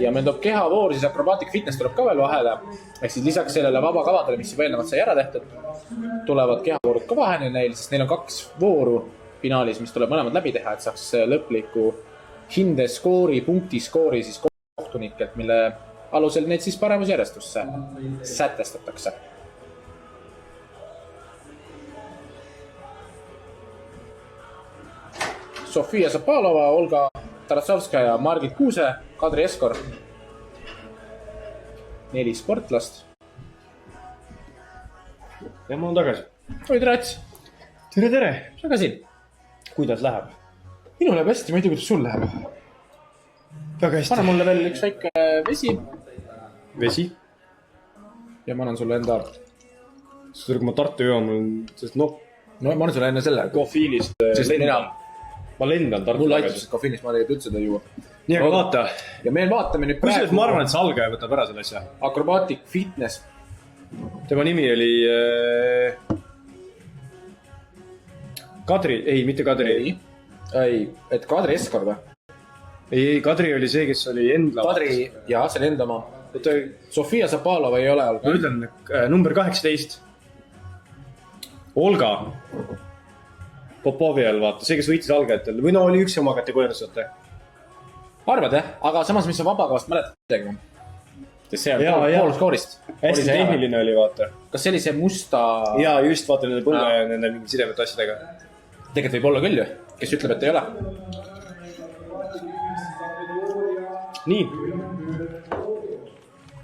ja meil tuleb kehavoor, siis Acrobatic Fitness tuleb ka veel vahele. Ehk siis lisaks sellele vabakavadele, mis juba eelnevalt sai ära tehtud, tulevad kehavoorud ka vahele neil, sest neil on 2 vooru finaalis, mis tuleb mõlemad läbi teha, et saaks lõpliku hindeskoori, punktiskoori siis kohtunikelt, mille alusel neid siis paremusjärjestusse sätestatakse. Sofia Zapalova, Olga Tarasovskaja, Margit Kuuse, Kadri Eskor. 4 sportlast. Ja ma olen tagasi. Oi, tere, Ats. Tere. Mis aga siin? Kuidas läheb? Minul läheb hästi, ma ei tea, kuidas sul läheb. Väga hästi. Pane mulle veel üks väike vesi. Vesi? Ja ma annan sulle enda... Sest kui ma Tartu joon, sest No ma annan sulle enne selle. Kofiinist lendan. Ma lendan Tartu mul aitus, et kofiinist ma tegelikult üldse ei juua. Nii, aga vaata. Ja meil vaatame nüüd praegu... Kusjuures ma arvan, et see algaja võtab ära selle asja. Acrobatic Fitness. Tema nimi oli... Kadri, ei, mitte Kadri. Ei, et Kadri Eskor või? Ei, Kadri oli see, kes oli Endla. Kadri, jaa, see oli enda oma. Sofia Zapalova ei ole alga. Ma ütlen, number 18. Olga Popoviel, vaata, see, kes võitis algajatel. Või no oli üks oma kategoorias, vaata. Arvad, jah? Aga samas, mis on vabakavast mäletad midagi? See on pool skoorist. Hästi tehniline oli, vaata. Kas see oli see musta... Jaa, just vaata nende põlve ja nende mingi sidemete asjadega. Tegelikult võib olla küll ju, kes ütleb, et ei ole. Nii,